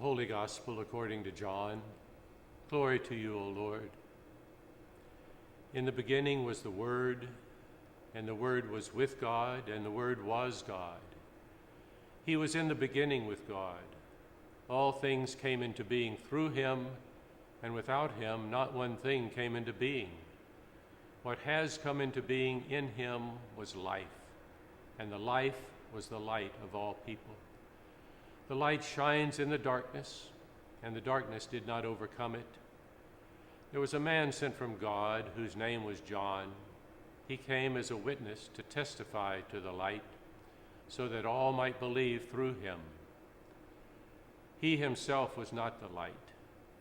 Holy Gospel according to John. Glory to you, O Lord. In the beginning was the Word, and the Word was with God, and the Word was God. He was in the beginning with God. All things came into being through him, and without him not one thing came into being. What has come into being in him was life, and the life was the light of all people. The light shines in the darkness, and the darkness did not overcome it. There was a man sent from God whose name was John. He came as a witness to testify to the light, so that all might believe through him. He himself was not the light,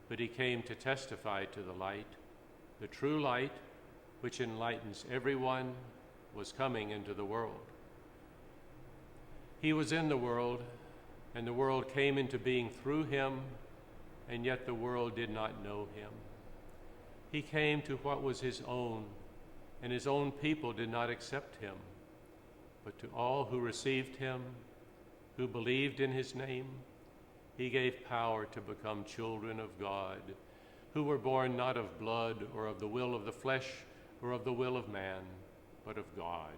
but he came to testify to the light. The true light, which enlightens everyone, was coming into the world. He was in the world, and the world came into being through him, and yet the world did not know him. He came to what was his own, and his own people did not accept him. But to all who received him, who believed in his name, he gave power to become children of God, who were born not of blood or of the will of the flesh or of the will of man, but of God.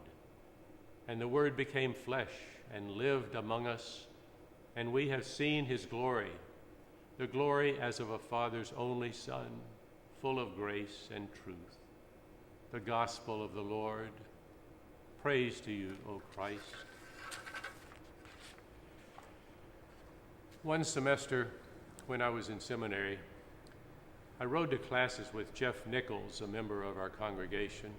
And the Word became flesh and lived among us, and we have seen his glory, the glory as of a Father's only Son, full of grace and truth. The gospel of the Lord. Praise to you, O Christ. One semester when I was in seminary, I rode to classes with Jeff Nichols, a member of our congregation.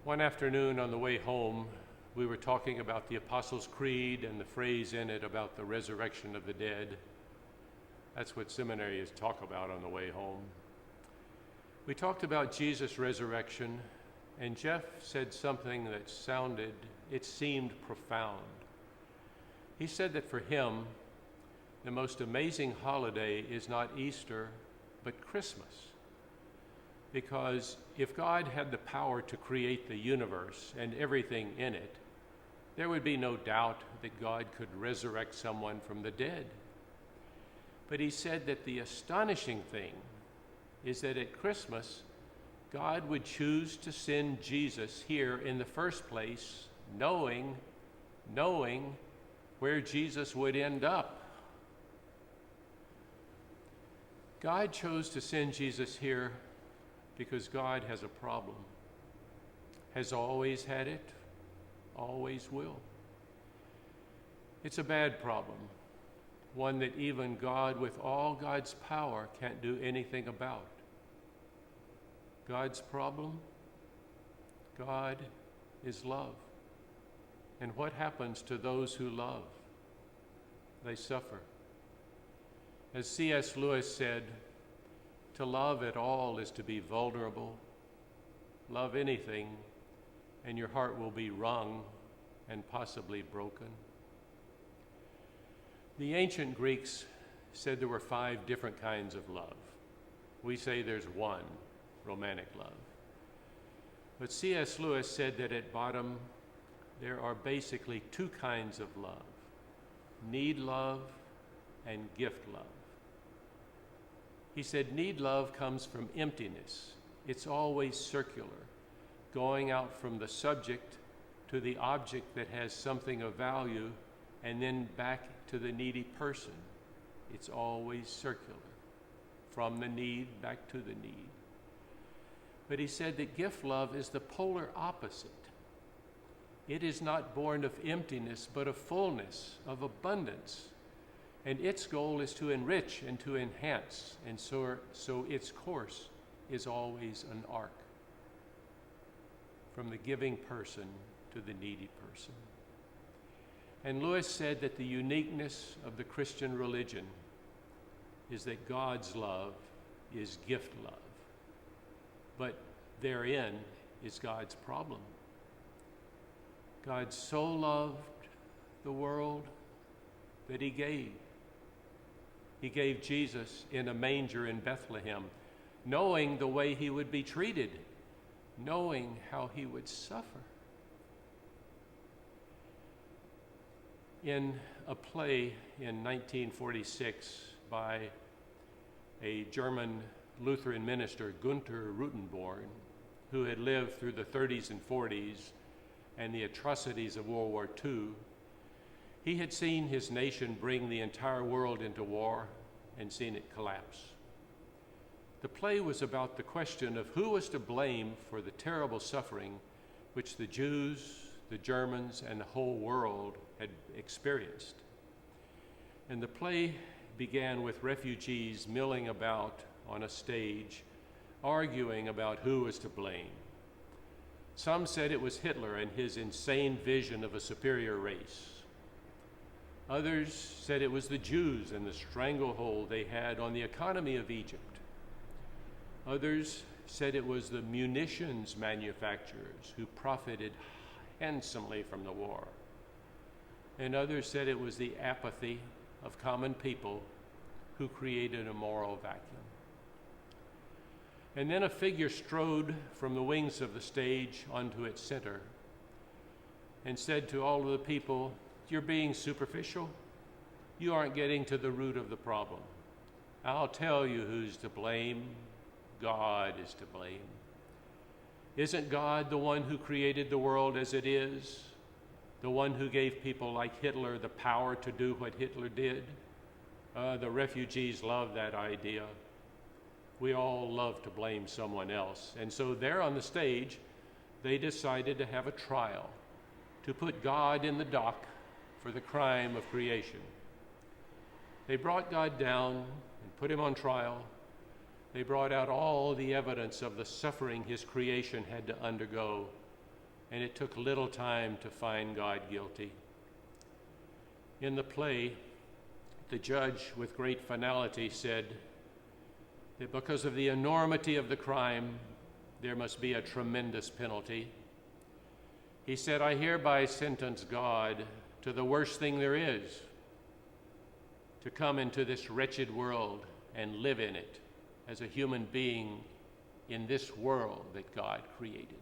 One afternoon on the way home, we were talking about the Apostles' Creed and the phrase in it about the resurrection of the dead. That's what seminarians talk about on the way home. We talked about Jesus' resurrection, and Jeff said something that seemed profound. He said that for him, the most amazing holiday is not Easter, but Christmas. Because if God had the power to create the universe and everything in it, there would be no doubt that God could resurrect someone from the dead. But he said that the astonishing thing is that at Christmas, God would choose to send Jesus here in the first place, knowing where Jesus would end up. God chose to send Jesus here because God has a problem, has always had it, always will. It's a bad problem, one that even God, with all God's power, can't do anything about. God's problem? God is love. And what happens to those who love? They suffer. As C.S. Lewis said, to love at all is to be vulnerable. Love anything, and your heart will be wrung and possibly broken. The ancient Greeks said there were 5 different kinds of love. We say there's one, romantic love. But C.S. Lewis said that at bottom, there are basically 2 kinds of love: need love and gift love. He said need love comes from emptiness. It's always circular, going out from the subject to the object that has something of value, and then back to the needy person. It's always circular, from the need back to the need. But he said that gift love is the polar opposite. It is not born of emptiness, but of fullness, of abundance. And its goal is to enrich and to enhance, and so its course is always an arc, from the giving person to the needy person. And Lewis said that the uniqueness of the Christian religion is that God's love is gift love. But therein is God's problem. God so loved the world that he gave. He gave Jesus in a manger in Bethlehem, knowing the way he would be treated, knowing how he would suffer. In a play in 1946 by a German Lutheran minister, Gunther Rutenborn, who had lived through the 30s and 40s and the atrocities of World War II, he had seen his nation bring the entire world into war and seen it collapse. The play was about the question of who was to blame for the terrible suffering which the Jews, the Germans, and the whole world had experienced. And the play began with refugees milling about on a stage, arguing about who was to blame. Some said it was Hitler and his insane vision of a superior race. Others said it was the Jews and the stranglehold they had on the economy of Egypt. Others said it was the munitions manufacturers who profited handsomely from the war. And others said it was the apathy of common people who created a moral vacuum. And then a figure strode from the wings of the stage onto its center and said to all of the people, "You're being superficial. You aren't getting to the root of the problem. I'll tell you who's to blame. God is to blame. Isn't God the one who created the world as it is? The one who gave people like Hitler the power to do what Hitler did?" The refugees love that idea. We all love to blame someone else. And so there on the stage, they decided to have a trial, to put God in the dock for the crime of creation. They brought God down and put him on trial. They brought out all the evidence of the suffering his creation had to undergo, and it took little time to find God guilty. In the play, the judge, with great finality, said that because of the enormity of the crime, there must be a tremendous penalty. He said, "I hereby sentence God to the worst thing there is, to come into this wretched world and live in it as a human being in this world that God created."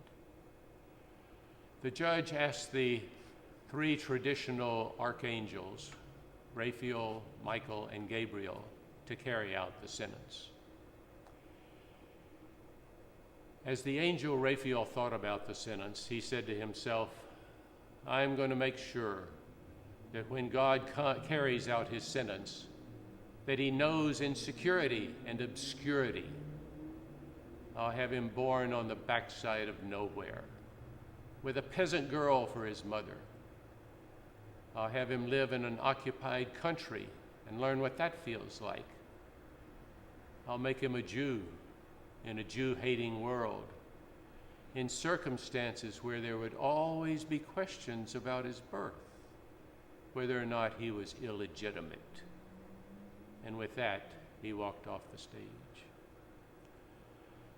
The judge asked the three traditional archangels, Raphael, Michael, and Gabriel, to carry out the sentence. As the angel Raphael thought about the sentence, he said to himself, "I'm going to make sure that when God carries out his sentence, that he knows insecurity and obscurity. I'll have him born on the backside of nowhere, with a peasant girl for his mother. I'll have him live in an occupied country and learn what that feels like. I'll make him a Jew in a Jew-hating world, in circumstances where there would always be questions about his birth, whether or not he was illegitimate." And with that, he walked off the stage.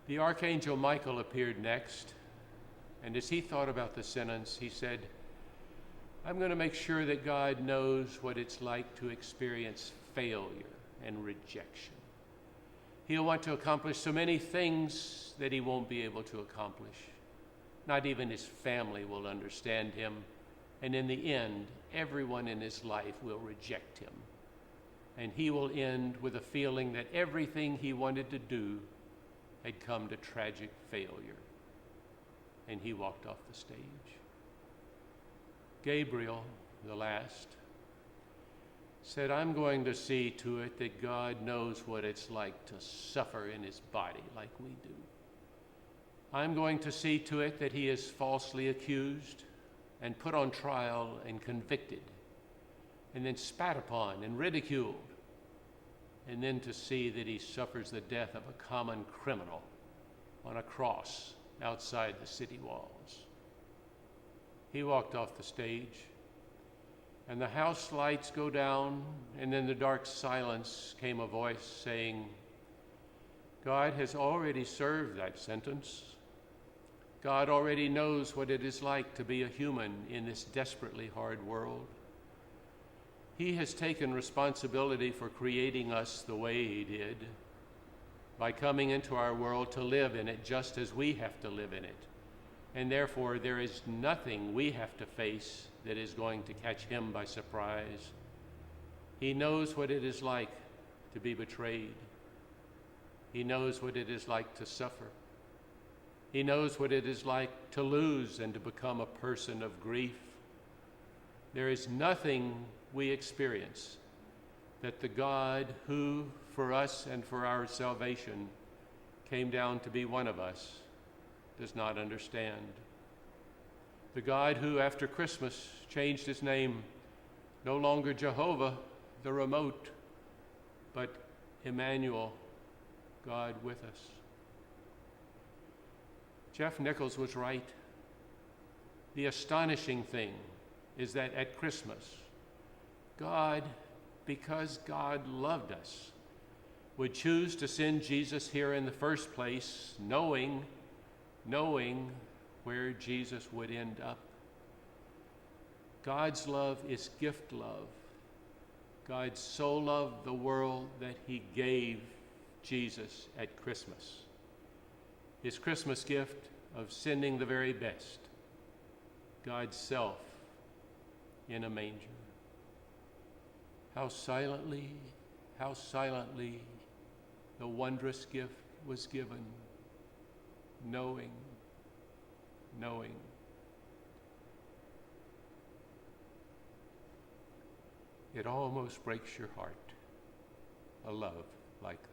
The Archangel Michael appeared next, and as he thought about the sentence, he said, "I'm going to make sure that God knows what it's like to experience failure and rejection. He'll want to accomplish so many things that he won't be able to accomplish. Not even his family will understand him, and in the end, everyone in his life will reject him. And he will end with a feeling that everything he wanted to do had come to tragic failure." And he walked off the stage. Gabriel, the last, said, "I'm going to see to it that God knows what it's like to suffer in his body like we do. I'm going to see to it that he is falsely accused and put on trial and convicted, and then spat upon and ridiculed, and then to see that he suffers the death of a common criminal on a cross outside the city walls." He walked off the stage, and the house lights go down, and in the dark silence came a voice saying, "God has already served that sentence. God already knows what it is like to be a human in this desperately hard world. He has taken responsibility for creating us the way he did, by coming into our world to live in it just as we have to live in it, and therefore there is nothing we have to face that is going to catch him by surprise. He knows what it is like to be betrayed. He knows what it is like to suffer. He knows what it is like to lose and to become a person of grief. There is nothing we experience that the God who, for us and for our salvation, came down to be one of us, does not understand. The God who, after Christmas, changed his name, no longer Jehovah, the remote, but Emmanuel, God with us. Jeff Nichols was right. The astonishing thing is that at Christmas, God, because God loved us, would choose to send Jesus here in the first place, knowing where Jesus would end up. God's love is gift love. God so loved the world that he gave Jesus at Christmas. His Christmas gift of sending the very best, God's self in a manger. How silently the wondrous gift was given, knowing. It almost breaks your heart, a love like that.